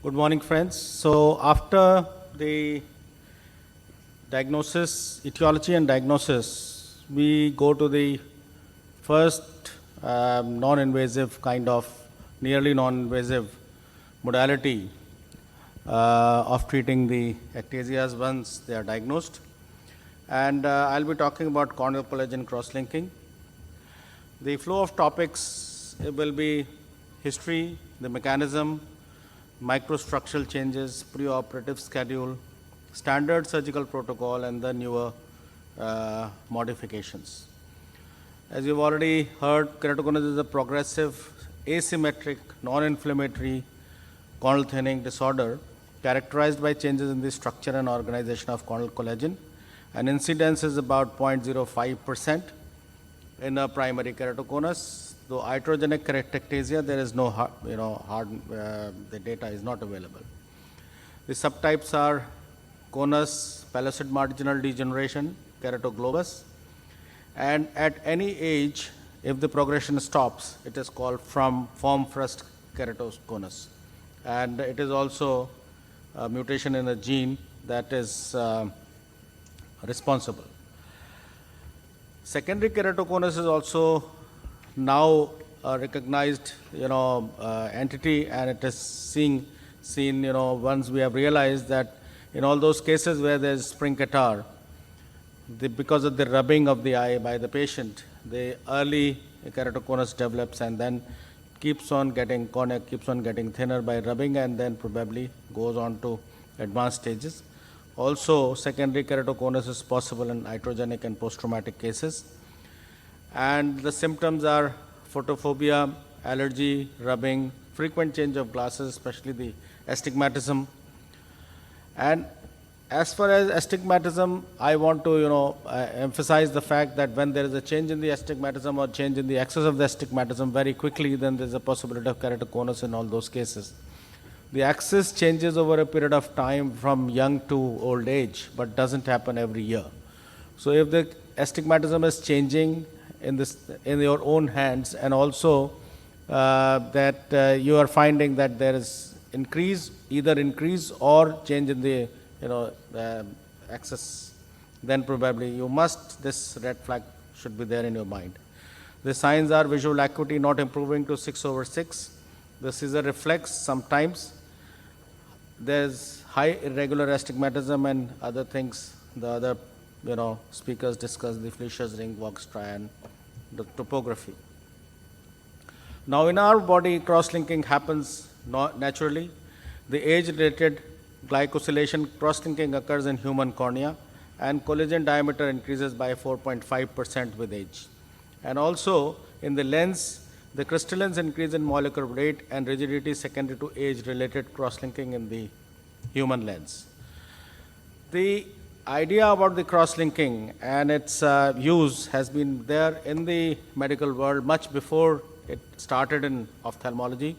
Good morning, friends. So after the diagnosis, etiology and diagnosis, we go to the first non-invasive kind of nearly non-invasive modality of treating the ectasias once they are diagnosed. And I'll be talking about corneal collagen cross-linking. The flow of topics will be history, the mechanism, microstructural changes, preoperative schedule, standard surgical protocol, and the newer modifications. As you've already heard, keratoconus is a progressive, asymmetric, non-inflammatory corneal thinning disorder characterized by changes in the structure and organization of corneal collagen. And incidence is about 0.05% in a primary keratoconus. Though iatrogenic keratoectasia, there is no the data is not available. The subtypes are conus, pellucid marginal degeneration, keratoglobus, and at any age, if the progression stops, it is called form first keratoconus, and it is also a mutation in a gene that is responsible. Secondary keratoconus is also now a recognized entity, and it is seen once we have realized that in all those cases where there is spring catarrh, because of the rubbing of the eye by the patient, the early keratoconus develops and then cornea keeps on getting thinner by rubbing, and then probably goes on to advanced stages. Also, secondary keratoconus is possible in iatrogenic and post-traumatic cases. And the symptoms are photophobia, allergy, rubbing, frequent change of glasses, especially the astigmatism. And as far as astigmatism, I want to emphasize the fact that when there is a change in the astigmatism or change in the axis of the astigmatism very quickly, then there is a possibility of keratoconus in all those cases. The axis changes over a period of time from young to old age, but doesn't happen every year. So if the astigmatism is changing in your own hands, and also that you are finding that there is either increase or change in the axis, then probably this red flag should be there in your mind. The signs are visual acuity not improving to 6/6. The scissor reflex sometimes. There's high irregular astigmatism and other things. The other speakers discuss the Fleischer's ring, Vox triad, the topography. Now in our body, cross-linking happens naturally. The age-related glycosylation cross-linking occurs in human cornea, and collagen diameter increases by 4.5% with age. And also in the lens, the crystallines increase in molecular weight and rigidity secondary to age-related cross-linking in the human lens. The idea about the cross-linking and its use has been there in the medical world much before it started in ophthalmology.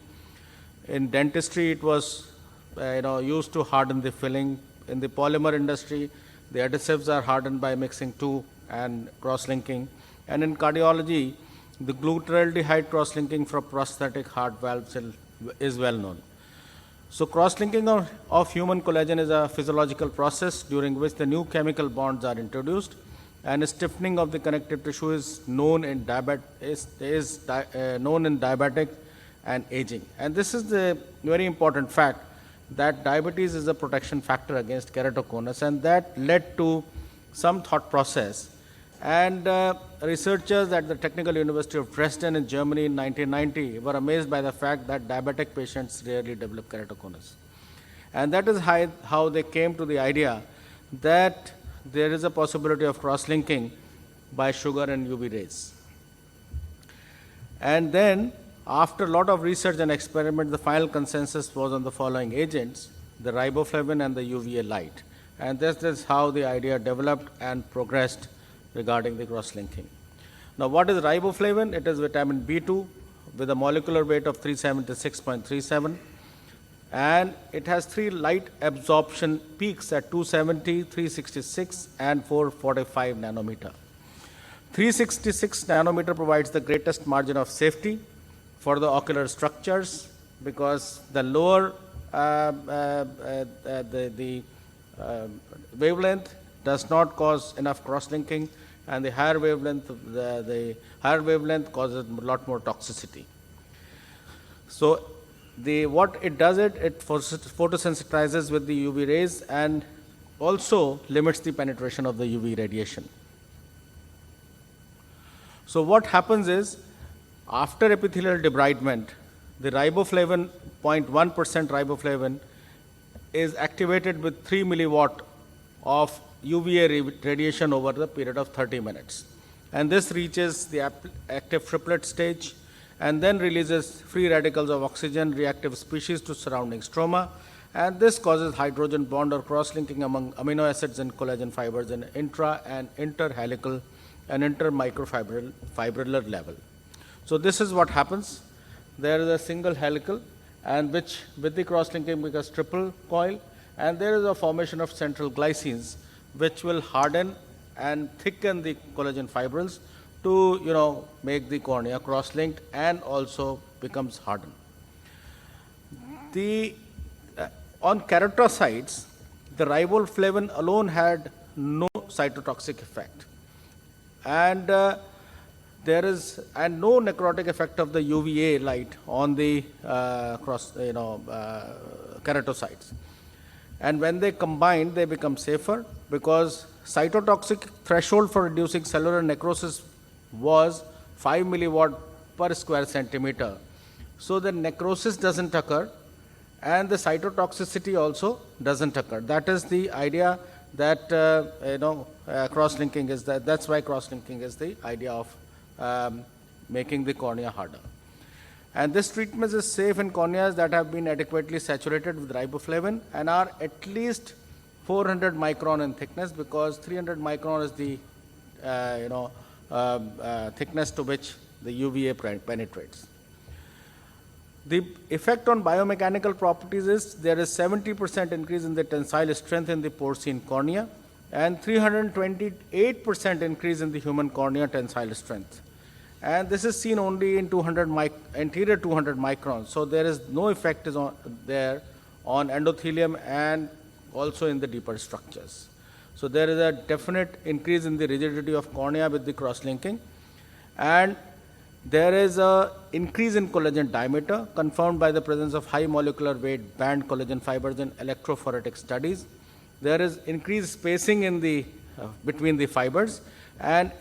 In dentistry, it was used to harden the filling. In the polymer industry, the adhesives are hardened by mixing two and cross-linking. And in cardiology, the glutaraldehyde cross-linking for prosthetic heart valves is well known. So cross-linking of human collagen is a physiological process during which the new chemical bonds are introduced, and stiffening of the connective tissue is known in diabetic and aging. And this is the very important fact that diabetes is a protection factor against keratoconus, and that led to some thought process. And researchers at the Technical University of Dresden in Germany in 1990 were amazed by the fact that diabetic patients rarely develop keratoconus. And that is how they came to the idea that there is a possibility of cross-linking by sugar and UV rays. And then, after a lot of research and experiment, the final consensus was on the following agents: the riboflavin and the UVA light. And this is how the idea developed and progressed regarding the cross-linking. Now, what is riboflavin? It is vitamin B2 with a molecular weight of 376.37, and it has three light absorption peaks at 270, 366, and 445 nanometer. 366 nanometer provides the greatest margin of safety for the ocular structures, because the lower wavelength does not cause enough cross-linking, and the higher wavelength, the higher wavelength causes a lot more toxicity. So what it does, it photosensitizes with the UV rays and also limits the penetration of the UV radiation. So what happens is, after epithelial debridement, the riboflavin, 0.1% riboflavin, is activated with 3 milliwatt of UVA radiation over the period of 30 minutes. And this reaches the active triplet stage and then releases free radicals of oxygen reactive species to surrounding stroma. And this causes hydrogen bond or cross-linking among amino acids and collagen fibers in intra and interhelical and intermicrofibrillar level. So this is what happens. There is a single helical, and which with the cross-linking becomes triple coil, and there is a formation of central glycines which will harden and thicken the collagen fibrils to make the cornea cross-linked and also becomes hardened. On keratocytes, the riboflavin alone had no cytotoxic effect, and there is no necrotic effect of the UVA light on the keratocytes. And when they combine, they become safer, because cytotoxic threshold for reducing cellular necrosis was 5 milliwatt per square centimeter. So the necrosis doesn't occur, and the cytotoxicity also doesn't occur. That is the idea that cross-linking is that's why cross-linking is the idea of making the cornea harder. And this treatment is safe in corneas that have been adequately saturated with riboflavin and are at least 400 micron in thickness, because 300 micron is the thickness to which the UVA penetrates. The effect on biomechanical properties is there is 70% increase in the tensile strength in the porcine cornea and 328% increase in the human cornea tensile strength. And this is seen only in anterior 200 microns. So there is no effect there on endothelium and also in the deeper structures. So there is a definite increase in the rigidity of cornea with the cross-linking, and there is a increase in collagen diameter confirmed by the presence of high molecular weight band collagen fibers in electrophoretic studies. There is increased spacing in the between the fibers, and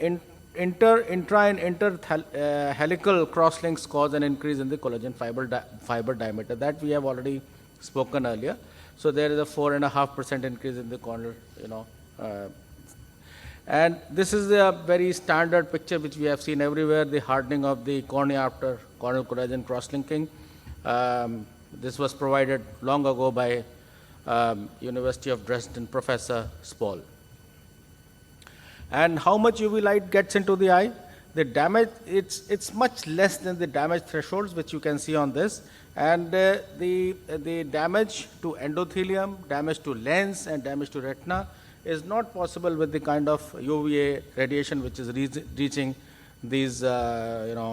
intra and interhelical crosslinks cause an increase in the collagen fiber diameter that we have already spoken earlier. So there is a 4.5% increase in the corneal, and this is a very standard picture which we have seen everywhere, the hardening of the cornea after corneal collagen cross-linking. This was provided long ago by University of Dresden Professor Spoll. And how much UV light gets into the eye? The damage, it's much less than the damage thresholds which you can see on this, and the damage to endothelium, damage to lens, and damage to retina is not possible with the kind of UVA radiation which is reaching these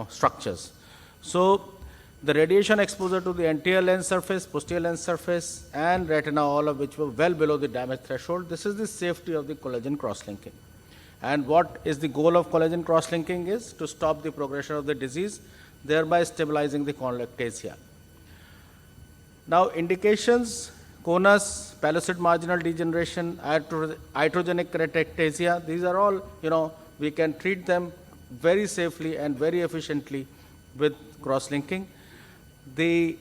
structures. So the radiation exposure to the anterior lens surface, posterior lens surface, and retina, all of which were well below the damage threshold. This is the safety of the collagen cross-linking. And what is the goal of collagen cross-linking is to stop the progression of the disease, thereby stabilizing the corneal ectasia. Now, indications: conus, pellucid marginal degeneration, iatrogenic keratoectasia. These are all, we can treat them very safely and very efficiently with cross-linking. The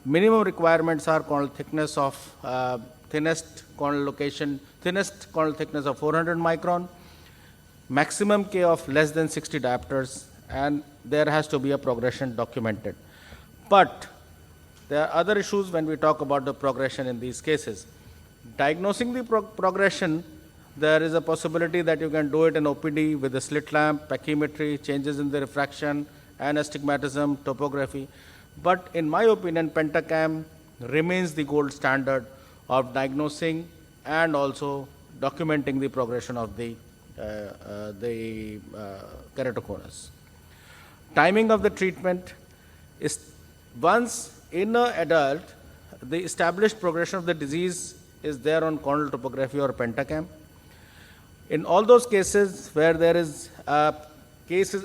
minimum requirements are corneal thickness of thinnest corneal thickness of 400 micron, maximum K of less than 60 diopters, and there has to be a progression documented. But there are other issues when we talk about the progression in these cases. Diagnosing the progression, there is a possibility that you can do it in OPD with a slit lamp, pachymetry, changes in the refraction, and astigmatism, topography. But in my opinion, pentacam remains the gold standard of diagnosing and also documenting the progression of the keratoconus. Timing of the treatment is once in an adult, the established progression of the disease is there on corneal topography or pentacam. In all those cases where there is cases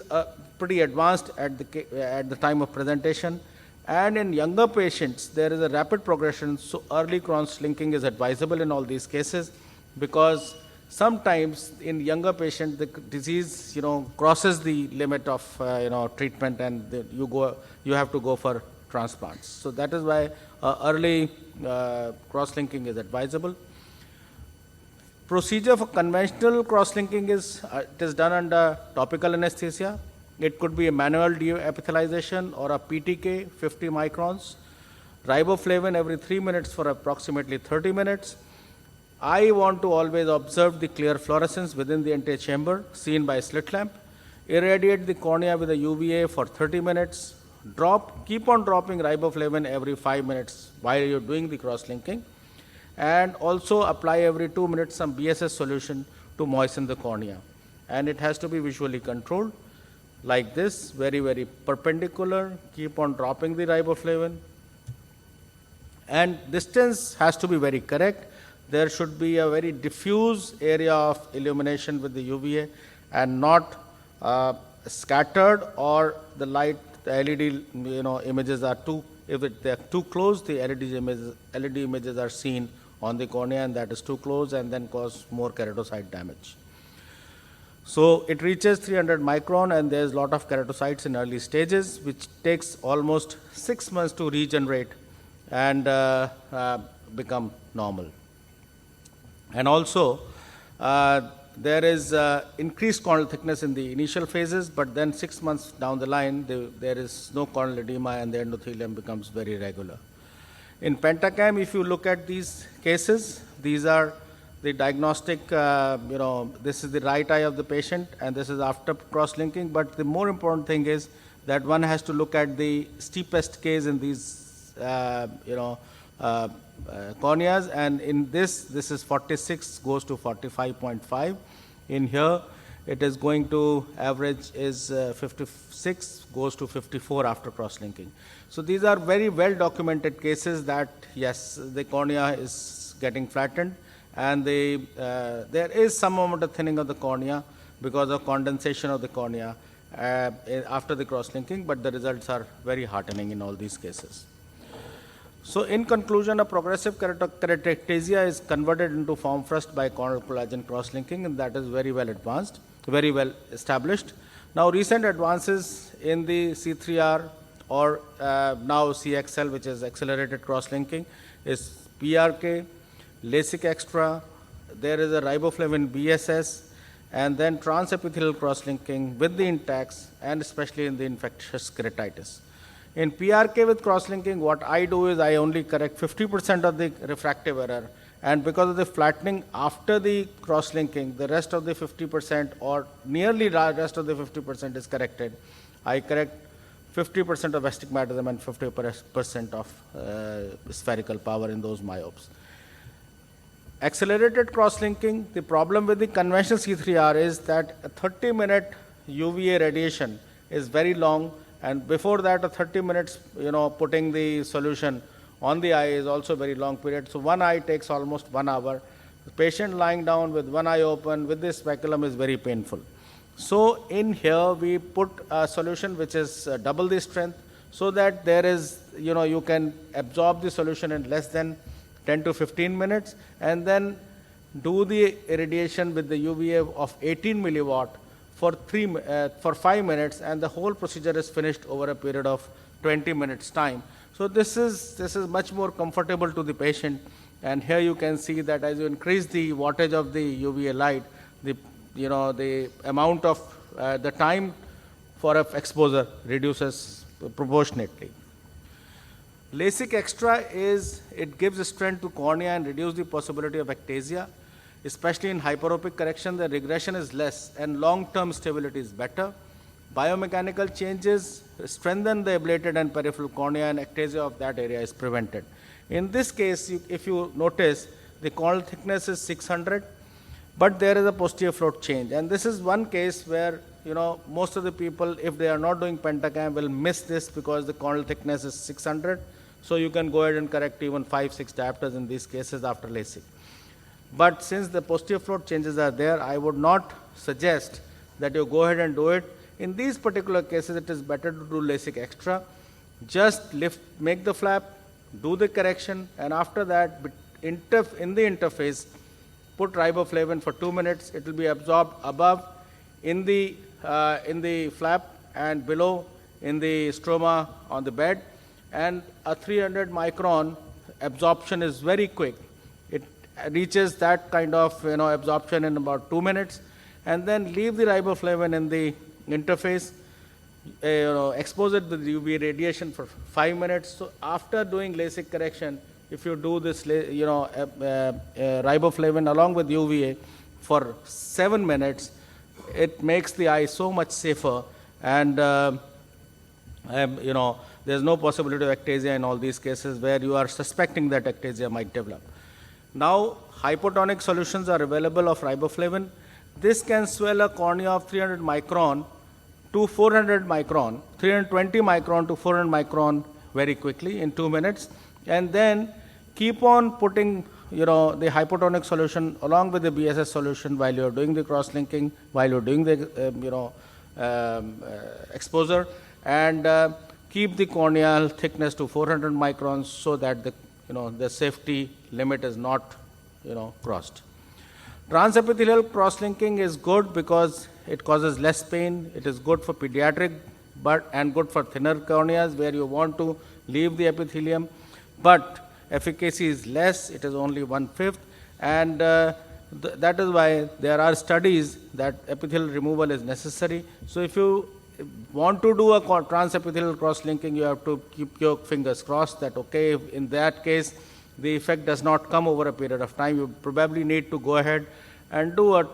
pretty advanced at the time of presentation, and in younger patients there is a rapid progression, so early cross-linking is advisable in all these cases, because sometimes in younger patients the disease crosses the limit of treatment, and you have to go for transplants. So that is why early cross-linking is advisable. Procedure for conventional cross-linking is done under topical anesthesia. It could be a manual deepithelization or a PTK 50 microns, riboflavin every 3 minutes for approximately 30 minutes. I want to always observe the clear fluorescence within the antechamber seen by slit lamp. Irradiate the cornea with a UVA for 30 minutes. Keep on dropping riboflavin every 5 minutes while you're doing the cross-linking. And also apply every 2 minutes some BSS solution to moisten the cornea. And it has to be visually controlled like this, very, very perpendicular. Keep on dropping the riboflavin. And distance has to be very correct. There should be a very diffuse area of illumination with the UVA and not scattered, or the light, the LED images are if they are too close, the LED images are seen on the cornea, and that is too close and then cause more keratocyte damage. So it reaches 300 micron, and there is a lot of keratocytes in early stages, which takes almost 6 months to regenerate and become normal. And also, there is increased corneal thickness in the initial phases, but then 6 months down the line, there is no corneal edema and the endothelium becomes very regular. In pentacam, if you look at these cases, these are the diagnostic, this is the right eye of the patient, and this is after cross-linking. But the more important thing is that one has to look at the steepest case in these, corneas, and in this is 46 goes to 45.5. In here, it is going to average is 56 goes to 54 after cross-linking. So these are very well documented cases that yes, the cornea is getting flattened, and there is some amount of thinning of the cornea because of condensation of the cornea after the cross-linking, but the results are very heartening in all these cases. So in conclusion, a progressive keratoectasia is converted into form first by corneal collagen cross-linking, and that is very well advanced, very well established. Now recent advances in the C3R or now CXL, which is accelerated cross-linking, is PRK, LASIK extra, there is a riboflavin BSS, and then transepithelial cross-linking with the intacs, and especially in the infectious keratitis. In PRK with cross-linking, what I do is I only correct 50% of the refractive error, and because of the flattening after the cross-linking, the rest of the 50% or nearly the rest of the 50% is corrected. I correct 50% of astigmatism and 50% of spherical power in those myopes. Accelerated cross-linking, the problem with the conventional C3R is that a 30-minute UVA radiation is very long, and before that a 30 minutes putting the solution on the eye is also very long period. So one eye takes almost 1 hour. The patient lying down with one eye open with this speculum is very painful. So in here we put a solution which is double the strength, so that there is, you can absorb the solution in less than 10 to 15 minutes, and then do the irradiation with the UVA of 18 milliwatt for 5 minutes, and the whole procedure is finished over a period of 20 minutes time. So this is much more comfortable to the patient, and here you can see that as you increase the wattage of the UVA light, the amount of the time for exposure reduces proportionately. LASIK extra it gives strength to cornea and reduces the possibility of ectasia. Especially in hyperopic correction, the regression is less and long-term stability is better. Biomechanical changes strengthen the ablated and peripheral cornea, and ectasia of that area is prevented. In this case, if you notice, the corneal thickness is 600, but there is a posterior float change. And this is one case where, most of the people, if they are not doing pentacam, will miss this because the corneal thickness is 600. So you can go ahead and correct even 5-6 diopters in these cases after LASIK. But since the posterior float changes are there, I would not suggest that you go ahead and do it. In these particular cases, it is better to do LASIK extra. Just make the flap, do the correction, and after that, in the interface, put riboflavin for 2 minutes. It will be absorbed above in the flap and below in the stroma on the bed. And a 300 micron absorption is very quick. It reaches that kind of absorption in about 2 minutes, and then leave the riboflavin in the interface. Expose it with UV radiation for 5 minutes. So after doing LASIK correction, if you do this, riboflavin along with UVA for 7 minutes, it makes the eye so much safer, and there's no possibility of ectasia in all these cases where you are suspecting that ectasia might develop. Now, hypotonic solutions are available of riboflavin. This can swell a cornea of 300 micron to 400 micron, 320 micron to 400 micron very quickly in 2 minutes, and then keep on putting the hypotonic solution along with the BSS solution while you're doing the cross-linking, while you're doing the exposure, and keep the corneal thickness to 400 microns so that the safety limit is not crossed. Transepithelial cross-linking is good because it causes less pain. It is good for pediatric and good for thinner corneas where you want to leave the epithelium, but efficacy is less. It is only 1/5, and that is why there are studies that epithelial removal is necessary. So if you want to do a transepithelial cross-linking, you have to keep your fingers crossed that, okay, in that case, the effect does not come over a period of time. You probably need to go ahead and do a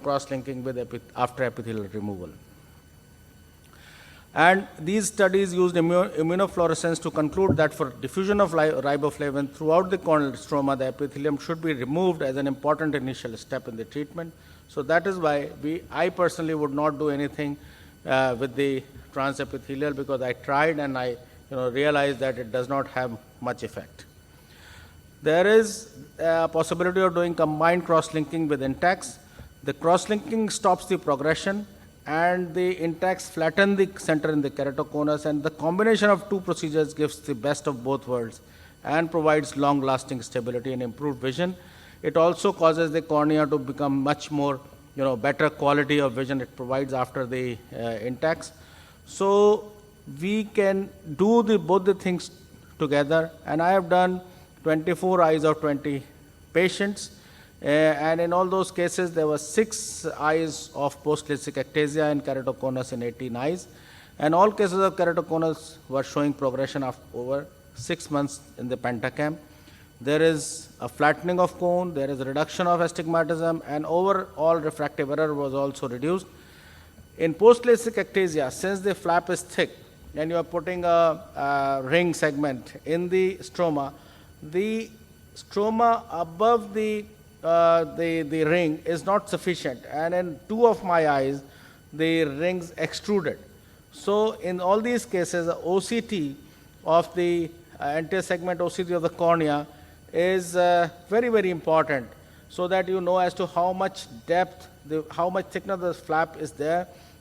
cross-linking with after epithelial removal. And these studies used immunofluorescence to conclude that for diffusion of riboflavin throughout the corneal stroma, the epithelium should be removed as an important initial step in the treatment. So that is why I personally would not do anything with the transepithelial, because I tried and I realized that it does not have much effect. There is a possibility of doing combined cross-linking with Intacs. The cross-linking stops the progression, and the Intacs flatten the center in the keratoconus, and the combination of two procedures gives the best of both worlds and provides long-lasting stability and improved vision. It also causes the cornea to become much more, better quality of vision it provides after the Intacs. So we can do both the things together, and I have done 24 eyes of 20 patients. And in all those cases, there were 6 eyes of post-LASIK ectasia and keratoconus in 18 eyes. And all cases of keratoconus were showing progression of over 6 months in the pentacam. There is a flattening of cone, there is a reduction of astigmatism, and overall refractive error was also reduced. In post-LASIK ectasia, since the flap is thick and you are putting a ring segment in the stroma above the ring is not sufficient, and in 2 of my eyes the rings extruded. So in all these cases, the OCT of the anterior segment OCT of the cornea is very, very important, so that you know as to how much depth, how much thickness the flap is there,